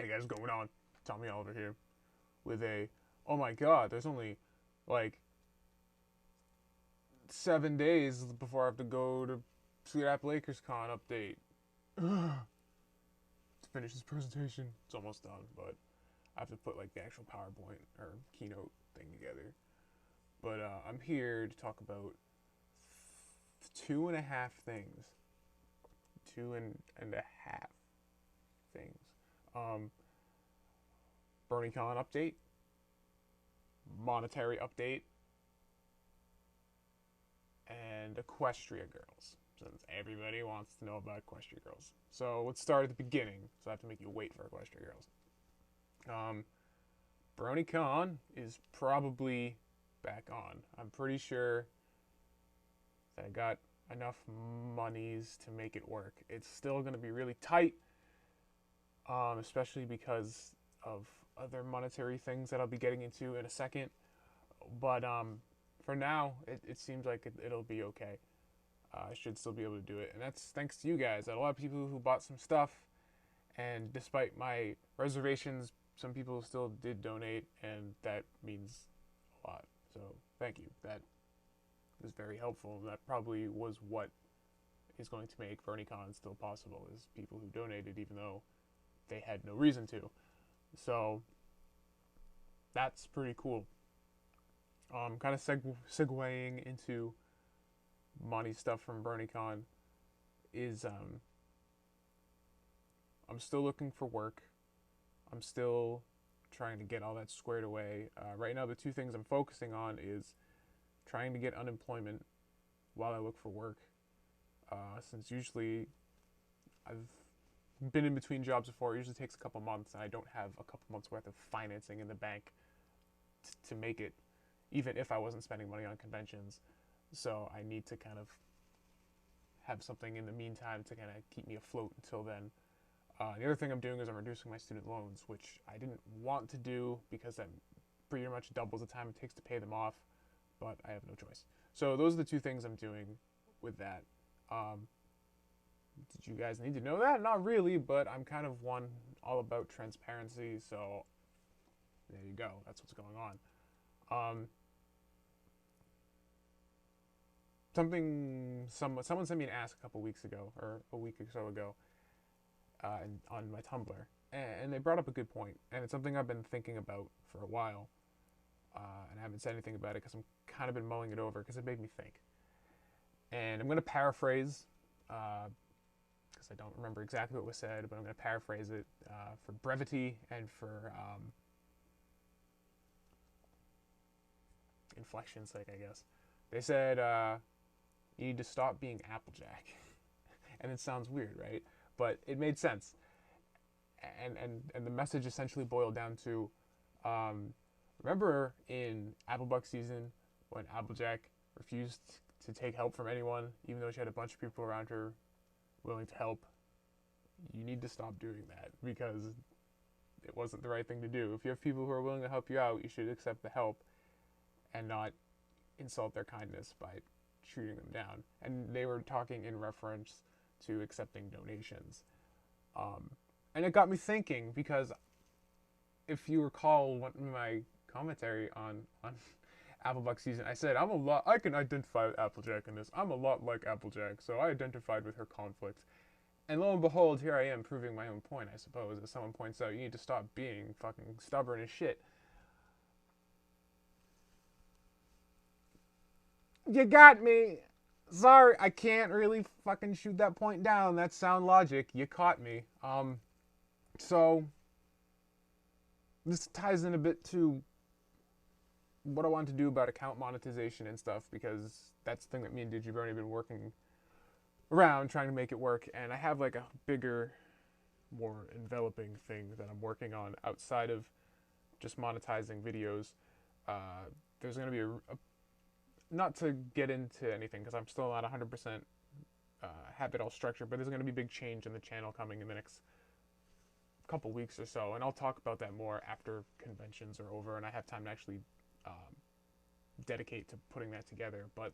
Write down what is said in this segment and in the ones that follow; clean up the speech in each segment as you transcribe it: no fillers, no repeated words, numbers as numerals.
Hey guys, what's going on? Tommy Oliver here with a, oh my god, there's only like 7 days before I have to go to Sweet Apple Lakers Con update to finish this presentation. It's almost done, but I have to put like the actual PowerPoint or keynote thing together. But I'm here to talk about two and a half things. Two and a half things. Bronycon update, monetary update, and Equestria Girls, since everybody wants to know about Equestria Girls. So let's start at the beginning, so I have to make you wait for Equestria Girls. Bronycon is probably back on. I'm pretty sure that I got enough monies to make it work. It's still going to be really tight, especially because of other monetary things that I'll be getting into in a second. But for now, it seems like it'll be okay. I should still be able to do it. And that's thanks to you guys. A lot of people who bought some stuff, and despite my reservations, some people still did donate, and that means a lot. So thank you. That is very helpful. That probably was what is going to make Bronycon still possible, is people who donated even though they had no reason to. So that's pretty cool. Kind of segueing into Monies stuff from Bronycon is I'm still looking for work. I'm still trying to get all that squared away. Right now, the two things I'm focusing on is trying to get unemployment while I look for work. Since usually I've been in between jobs before, it usually takes a couple months, and I don't have a couple months worth of financing in the bank to make it, even if I wasn't spending money on conventions. So I need to kind of have something in the meantime to kind of keep me afloat until then. The other thing I'm doing is I'm reducing my student loans, which I didn't want to do because that pretty much doubles the time it takes to pay them off, but I have no choice. So those are the two things I'm doing with that. Did you guys need to know that? Not really, but I'm kind of one all about transparency, so there you go. That's what's going on. Someone sent me an ask a couple weeks ago, or a week or so ago, on my Tumblr, and they brought up a good point, and it's something I've been thinking about for a while, and I haven't said anything about it because I'm kind of been mulling it over because it made me think. And I'm going to paraphrase, because I don't remember exactly what was said, but I'm going to paraphrase it for brevity and for inflection's sake, I guess. They said, you need to stop being Applejack. And it sounds weird, right? But it made sense. And the message essentially boiled down to, remember in Applebuck season when Applejack refused to take help from anyone, even though she had a bunch of people around her willing to help? You need to stop doing that because it wasn't the right thing to do. If you have people who are willing to help you out, you should accept the help and not insult their kindness by shooting them down. And they were talking in reference to accepting donations. And it got me thinking, because if you recall my commentary on Applebuck season, I said I can identify with Applejack in this. I'm a lot like Applejack, so I identified with her conflict. And lo and behold, here I am proving my own point, I suppose. As someone points out, you need to stop being fucking stubborn as shit. You got me. Sorry, I can't really fucking shoot that point down. That's sound logic. You caught me. So this ties in a bit to what I want to do about account monetization and stuff, because that's the thing that me and Digibrony have been working around trying to make it work. And I have like a bigger, more enveloping thing that I'm working on outside of just monetizing videos. There's going to be not to get into anything because I'm still not 100% have it all structured, but there's going to be big change in the channel coming in the next couple weeks or so, and I'll talk about that more after conventions are over and I have time to actually dedicate to putting that together. But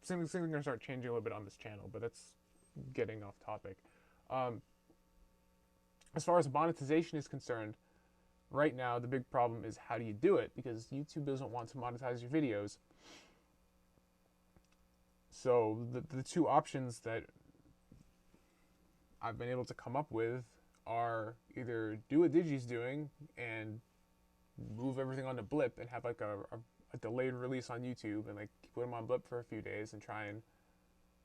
things are going to start changing a little bit on this channel, but that's getting off topic. as far as monetization is concerned, right now the big problem is how do you do it, because YouTube doesn't want to monetize your videos. So the two options that I've been able to come up with are either do what Digi's doing and move everything onto Blip and have like a delayed release on YouTube and like put them on Blip for a few days and try and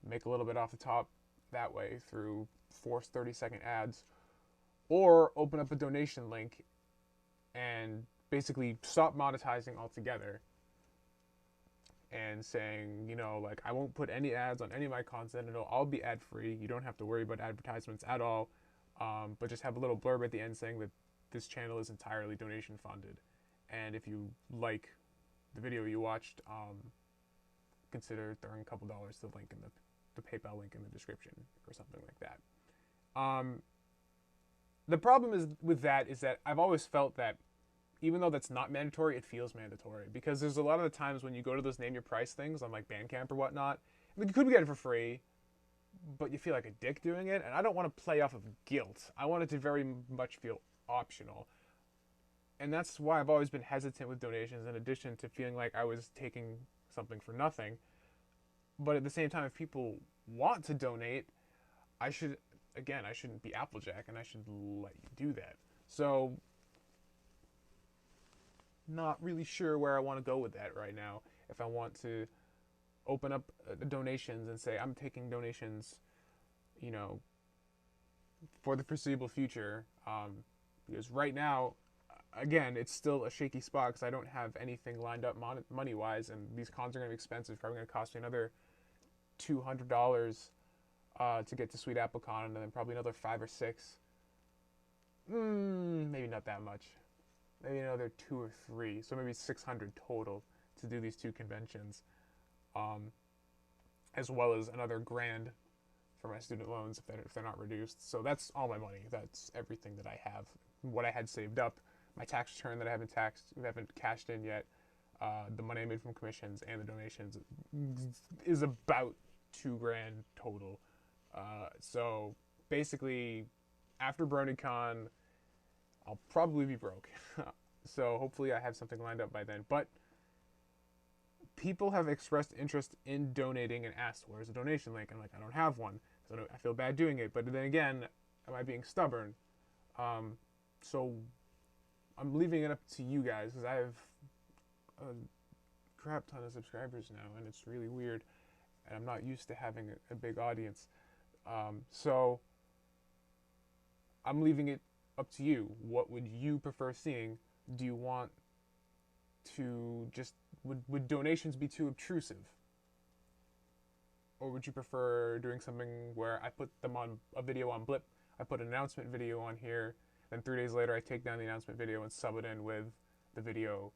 make a little bit off the top that way through forced 30-second ads, or open up a donation link and basically stop monetizing altogether and saying, you know, like, I won't put any ads on any of my content. It'll all be ad free. You don't have to worry about advertisements at all. But just have a little blurb at the end saying that this channel is entirely donation funded. And if you like the video you watched, consider throwing a couple dollars to the link in the PayPal link in the description or something like that. The problem is with that is that I've always felt that even though that's not mandatory, it feels mandatory, because there's a lot of the times when you go to those name your price things on like Bandcamp or whatnot, you could get it for free, but you feel like a dick doing it, and I don't want to play off of guilt. I want it to very much feel optional. And that's why I've always been hesitant with donations, in addition to feeling like I was taking something for nothing. But at the same time, if people want to donate, I shouldn't be Applejack, and I should let you do that. So, not really sure where I want to go with that right now. If I want to open up donations and say I'm taking donations, you know, for the foreseeable future, because right now, again, it's still a shaky spot because I don't have anything lined up money-wise, and these cons are going to be expensive. Probably going to cost me another $200 to get to Sweet AppleCon, and then probably another $5 or $6. Maybe not that much. Maybe another 2 or 3, so maybe 600 total to do these two conventions, as well as another $1,000 for my student loans if they're not reduced. So that's all my money. That's everything that I have. What I had saved up, my tax return that I haven't cashed in yet, the money I made from commissions and the donations is about $2,000 total. So basically, after Bronycon, I'll probably be broke. So hopefully I have something lined up by then. But people have expressed interest in donating and asked, where's the donation link? I'm like, I don't have one. So I feel bad doing it. But then again, am I being stubborn? So I'm leaving it up to you guys, because I have a crap ton of subscribers now, and it's really weird. And I'm not used to having a big audience. So I'm leaving it up to you. What would you prefer seeing? Do you want to just, would donations be too obtrusive? Or would you prefer doing something where I put them on a video on Blip, I put an announcement video on here, then 3 days later I take down the announcement video and sub it in with the video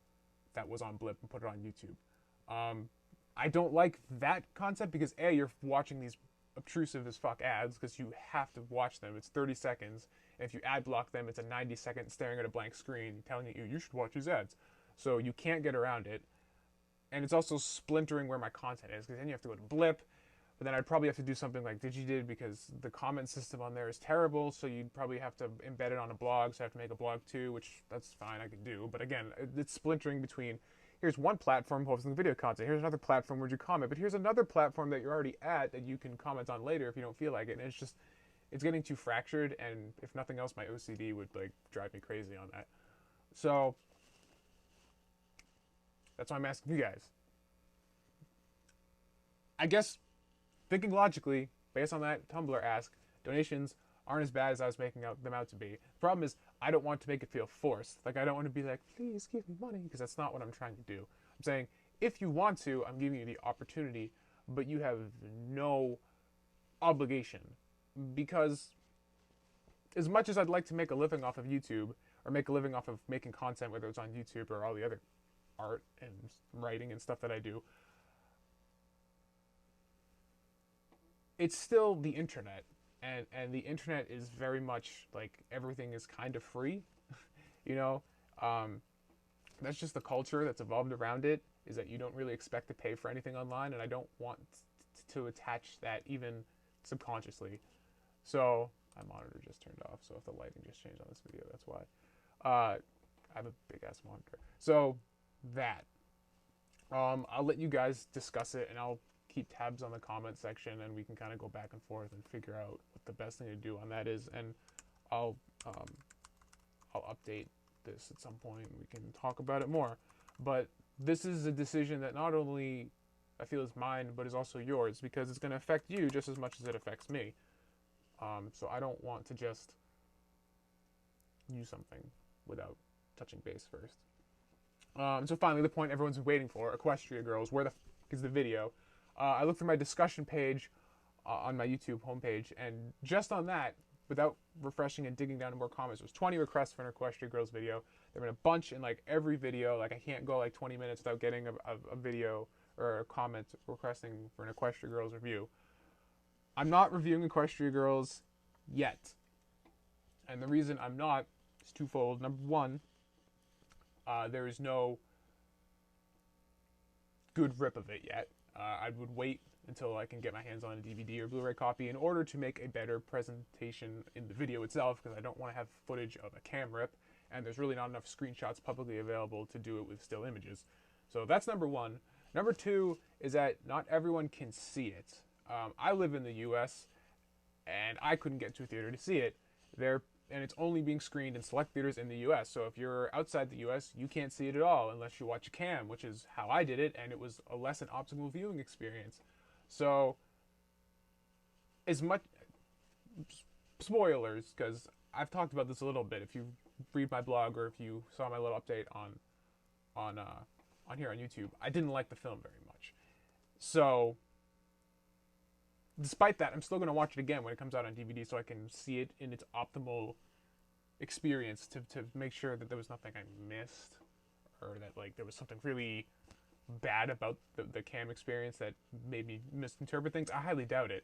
that was on Blip and put it on YouTube? I don't like that concept because A, you're watching these obtrusive as fuck ads because you have to watch them. It's 30 seconds. And if you ad block them, it's a 90-second staring at a blank screen telling you should watch these ads. So you can't get around it. And it's also splintering where my content is, because then you have to go to Blip. But then I'd probably have to do something like Digi did, because the comment system on there is terrible. So you'd probably have to embed it on a blog. So I have to make a blog too, which that's fine, I can do. But again, it's splintering between, here's one platform hosting video content, here's another platform where you comment, but here's another platform that you're already at that you can comment on later if you don't feel like it. And it's just, it's getting too fractured, and if nothing else, my OCD would like drive me crazy on that. So that's why I'm asking you guys. I guess, thinking logically, based on that Tumblr ask, donations aren't as bad as I was making them out to be. The problem is, I don't want to make it feel forced. Like, I don't want to be like, please give me money, because that's not what I'm trying to do. I'm saying, if you want to, I'm giving you the opportunity, but you have no obligation. Because as much as I'd like to make a living off of YouTube, or make a living off of making content, whether it's on YouTube or all the other art and writing and stuff that I do, it's still the internet. And the internet is very much like, everything is kind of free. You know, that's just the culture that's evolved around it, is that you don't really expect to pay for anything online, and I don't want to attach that even subconsciously. So my monitor just turned off, so if the lighting just changed on this video, that's why. I have a big ass monitor. So that. I'll let you guys discuss it, and I'll keep tabs on the comment section, and we can kind of go back and forth and figure out what the best thing to do on that is. And I'll update this at some point, and we can talk about it more. But this is a decision that not only I feel is mine, but is also yours, because it's going to affect you just as much as it affects me. So I don't want to just use something without touching base first. So finally, the point everyone's been waiting for, Equestria Girls, where the f*** is the video? I looked through my discussion page on my YouTube homepage, and just on that, without refreshing and digging down to more comments, there was 20 requests for an Equestria Girls video. There have been a bunch in like every video. Like I can't go like 20 minutes without getting a video or a comment requesting for an Equestria Girls review. I'm not reviewing Equestria Girls yet. And the reason I'm not is twofold. Number one, there is no good rip of it yet. I would wait until I can get my hands on a DVD or Blu-ray copy in order to make a better presentation in the video itself, because I don't want to have footage of a cam rip, and there's really not enough screenshots publicly available to do it with still images. So that's number one. Number two is that not everyone can see it. I live in the US, and I couldn't get to a theater to see it. And it's only being screened in select theaters in the US. So if you're outside the US, you can't see it at all unless you watch a cam, which is how I did it, and it was a less than optimal viewing experience. So, as much spoilers, because I've talked about this a little bit. If you read my blog or if you saw my little update on here on YouTube, I didn't like the film very much. So, despite that, I'm still going to watch it again when it comes out on DVD so I can see it in its optimal experience to make sure that there was nothing I missed, or that like there was something really bad about the cam experience that made me misinterpret things. I highly doubt it,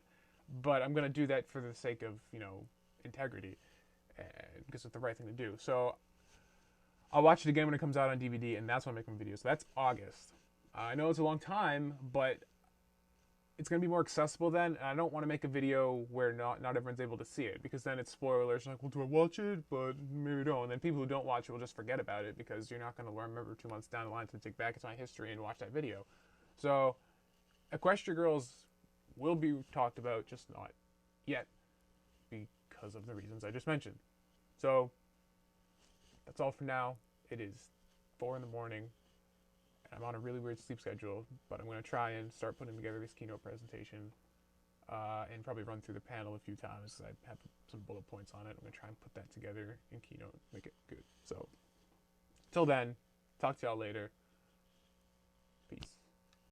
but I'm going to do that for the sake of, integrity, because it's the right thing to do. So I'll watch it again when it comes out on DVD, and that's when I'm making videos. So that's August. I know it's a long time, but it's going to be more accessible then, and I don't want to make a video where not everyone's able to see it, because then it's spoilers. Like, well, do I watch it? But maybe don't. And then people who don't watch it will just forget about it, because you're not going to remember 2 months down the line to dig back into my history and watch that video. So, Equestria Girls will be talked about, just not yet, because of the reasons I just mentioned. So, that's all for now. It is 4 in the morning. I'm on a really weird sleep schedule, but I'm going to try and start putting together this keynote presentation and probably run through the panel a few times, because I have some bullet points on it. I'm going to try and put that together in keynote, make it good. So, till then, talk to y'all later. Peace.